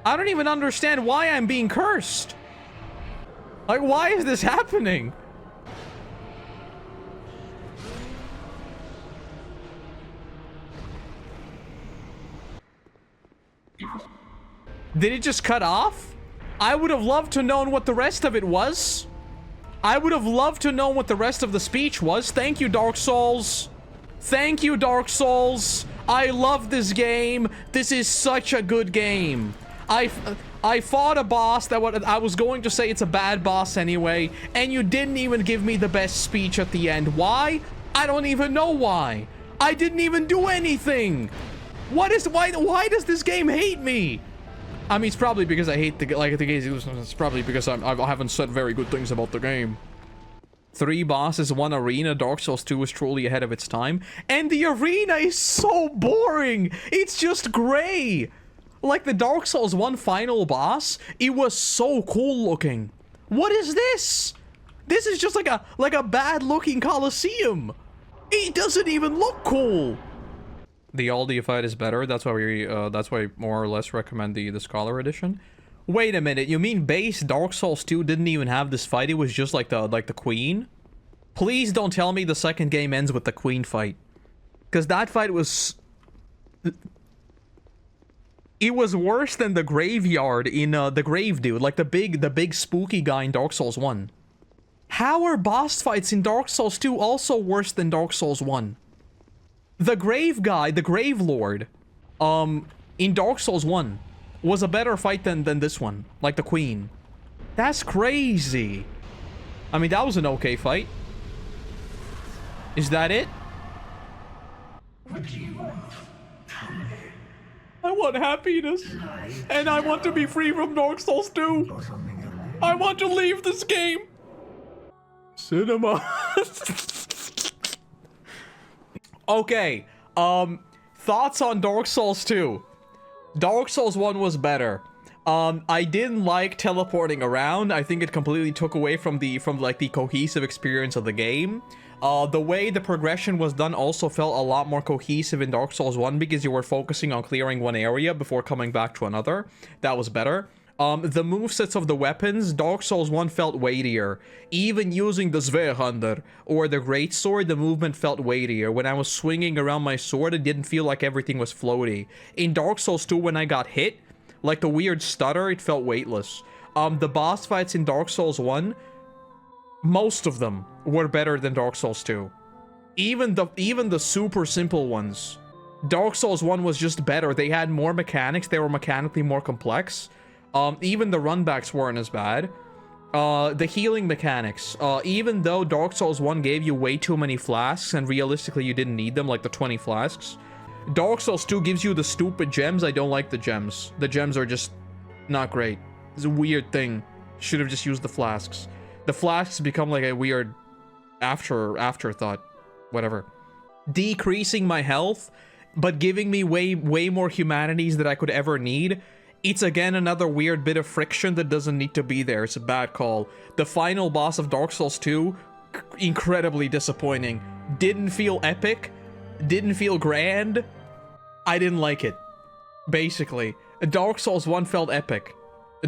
I don't even understand why I'm being cursed. Like, why is this happening? Did it just cut off? I would have loved to known what the rest of it was. I would have loved to know what the rest of the speech was. Thank you, Dark Souls. Thank you, Dark Souls. I love this game. This is such a good game. I fought a boss that I was going to say it's a bad boss anyway, and you didn't even give me the best speech at the end. Why? I don't even know why. I didn't even do anything. Why does this game hate me? I mean, it's probably because I hate the game. It's probably because I haven't said very good things about the game. 3 bosses, 1 arena. Dark Souls 2 is truly ahead of its time. And the arena is so boring. It's just gray. Like the Dark Souls 1 final boss, it was so cool looking. What is this? This is just like a bad looking Colosseum. It doesn't even look cool. The Aldi fight is better. That's why we more or less recommend the Scholar Edition. Wait a minute, you mean base Dark Souls 2 didn't even have this fight? It was just like the Queen? Please don't tell me the second game ends with the Queen fight. Because that fight was... It was worse than the graveyard in the Grave Dude, like the big spooky guy in Dark Souls 1. How are boss fights in Dark Souls 2 also worse than Dark Souls 1? The Grave guy, the Grave Lord, in Dark Souls 1 was a better fight than this one, like the Queen. That's crazy. I mean, that was an okay fight. Is that it? I want happiness, and I want to be free from Dark Souls 2. I want to leave this game. Cinema. Okay, thoughts on Dark Souls 2. Dark Souls 1 was better. I didn't like teleporting around. I think it completely took away from the cohesive experience of the game. The way the progression was done also felt a lot more cohesive in Dark Souls 1 because you were focusing on clearing one area before coming back to another. That was better. The movesets of the weapons, Dark Souls 1 felt weightier. Even using the Zweihänder or the Greatsword, the movement felt weightier. When I was swinging around my sword, it didn't feel like everything was floaty. In Dark Souls 2, when I got hit, like the weird stutter, it felt weightless. The boss fights in Dark Souls 1, most of them were better than Dark Souls 2. Even the super simple ones. Dark Souls 1 was just better. They had more mechanics. They were mechanically more complex. Even the runbacks weren't as bad. The healing mechanics. Even though Dark Souls 1 gave you way too many flasks, and realistically you didn't need them, like the 20 flasks. Dark Souls 2 gives you the stupid gems. I don't like the gems. The gems are just not great. It's a weird thing. Should have just used the flasks. The flasks become like a weird afterthought. Whatever. Decreasing my health, but giving me way more humanities that I could ever need. It's again another weird bit of friction that doesn't need to be there. It's a bad call. The final boss of Dark Souls 2, incredibly disappointing. Didn't feel epic. Didn't feel grand. I didn't like it. Basically. Dark Souls 1 felt epic.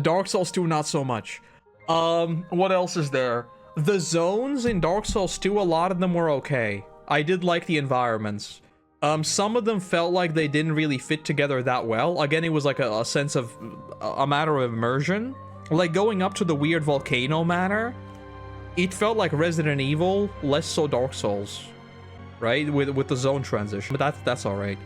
Dark Souls 2 not so much. What else is there? The zones in Dark Souls 2, a lot of them were okay. I did like the environments. Some of them felt like they didn't really fit together that well. Again, it was like a sense of a matter of immersion. Like going up to the weird volcano manor, it felt like Resident Evil, less so Dark Souls, right? With the zone transition, but that's all right.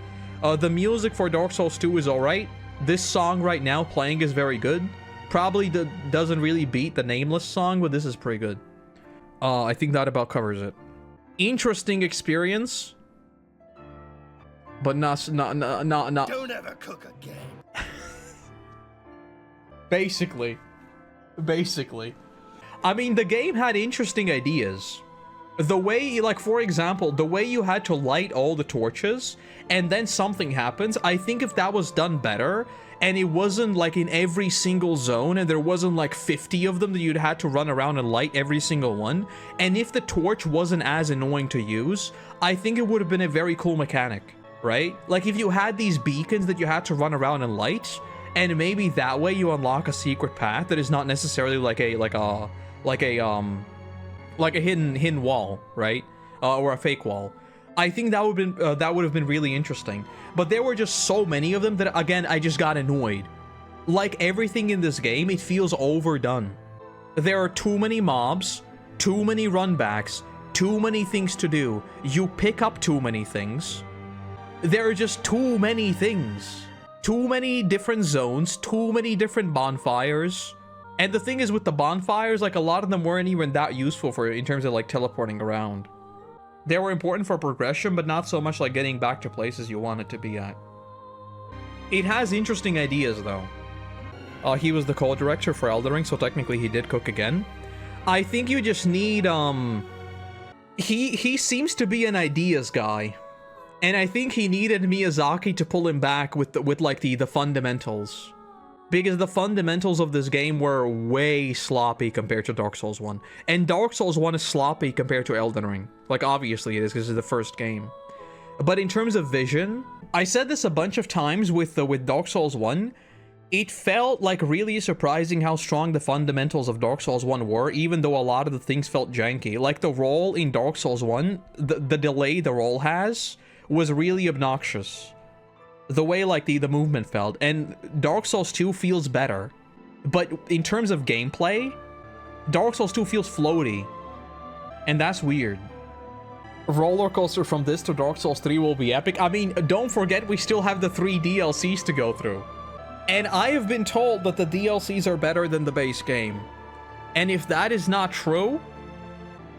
The music for Dark Souls 2 is all right. This song right now playing is very good. Probably doesn't really beat the Nameless song, but this is pretty good. I think that about covers it. Interesting experience. But not. Don't ever cook again. Basically. I mean, the game had interesting ideas. The way, like, for example, the way you had to light all the torches and then something happens, I think if that was done better and it wasn't like in every single zone and there wasn't like 50 of them that you'd had to run around and light every single one, and if the torch wasn't as annoying to use, I think it would have been a very cool mechanic. Right? Like if you had these beacons that you had to run around and light, And maybe that way you unlock a secret path that is not necessarily like a hidden wall, right? Or a fake wall. I think that would have been really interesting. But there were just so many of them that, again, I just got annoyed. Like everything in this game, it feels overdone. There are too many mobs, too many runbacks, too many things to do. You pick up too many things. There are just too many things. Too many different zones, too many different bonfires. And the thing is with the bonfires, like a lot of them weren't even that useful for in terms of like teleporting around. They were important for progression, but not so much like getting back to places you wanted to be at. It has interesting ideas though. He was the co-director for Elden Ring, so technically he did cook again. I think you just need, he seems to be an ideas guy. And I think he needed Miyazaki to pull him back with the fundamentals. Because the fundamentals of this game were way sloppy compared to Dark Souls 1. And Dark Souls 1 is sloppy compared to Elden Ring. Like, obviously it is, because it's the first game. But in terms of vision, I said this a bunch of times with Dark Souls 1. It felt like really surprising how strong the fundamentals of Dark Souls 1 were, even though a lot of the things felt janky. Like the roll in Dark Souls 1, the delay the roll has was really obnoxious. The way like the movement felt. And Dark Souls 2 feels better. But in terms of gameplay, Dark Souls 2 feels floaty. And that's weird. Roller coaster from this to Dark Souls 3 will be epic. I mean, don't forget we still have the 3 DLCs to go through. And I have been told that the DLCs are better than the base game. And if that is not true,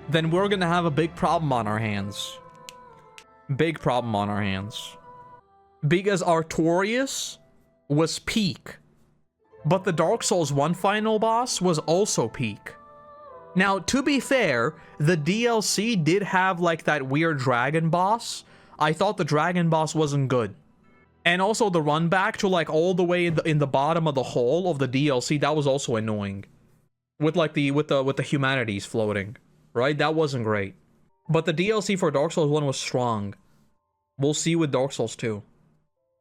then we're gonna have a big problem on our hands. Big problem on our hands. Because Artorias was peak. But the Dark Souls 1 final boss was also peak. Now, to be fair, the DLC did have like that weird dragon boss. I thought the dragon boss wasn't good. And also the run back to like all the way in the bottom of the hole of the DLC, that was also annoying. With like with the humanities floating, right? That wasn't great. But the DLC for Dark Souls 1 was strong. We'll see with Dark Souls 2.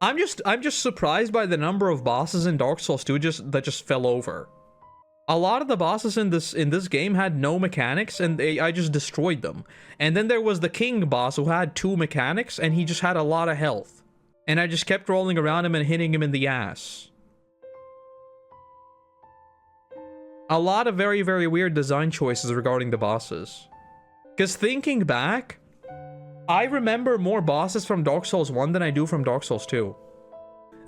I'm just surprised by the number of bosses in Dark Souls 2 that just fell over. A lot of the bosses in this game had no mechanics, and I just destroyed them. And then there was the king boss who had 2 mechanics, and he just had a lot of health. And I just kept rolling around him and hitting him in the ass. A lot of very, very weird design choices regarding the bosses. Because thinking back, I remember more bosses from Dark Souls 1 than I do from Dark Souls 2.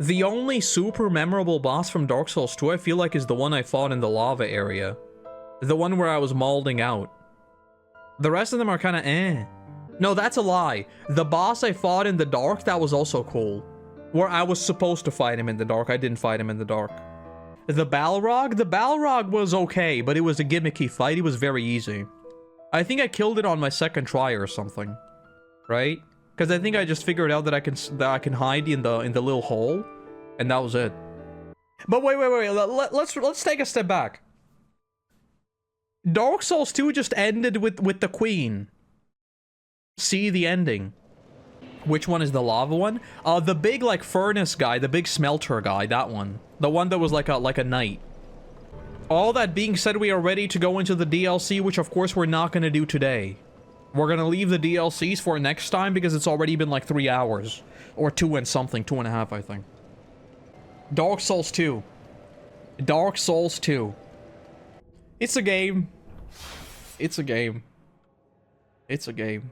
The only super memorable boss from Dark Souls 2 I feel like is the one I fought in the lava area. The one where I was mauling out. The rest of them are kinda eh. No, that's a lie. The boss I fought in the dark, that was also cool. Where I was supposed to fight him in the dark, I didn't fight him in the dark. The Balrog was okay, but it was a gimmicky fight, it was very easy. I think I killed it on my second try or something. Right? Because I think I just figured out that I can hide in the little hole, and that was it. But wait, let's take a step back. Dark Souls 2 just ended with the queen. See the ending. Which one is the lava one? The big like furnace guy, the big smelter guy, that one. The one that was like a knight. All that being said, we are ready to go into the DLC, which of course we're not gonna do today. We're gonna leave the DLCs for next time because it's already been like 3 hours. Or 2 and something, 2.5 I think. Dark Souls 2. Dark Souls 2. It's a game. It's a game. It's a game.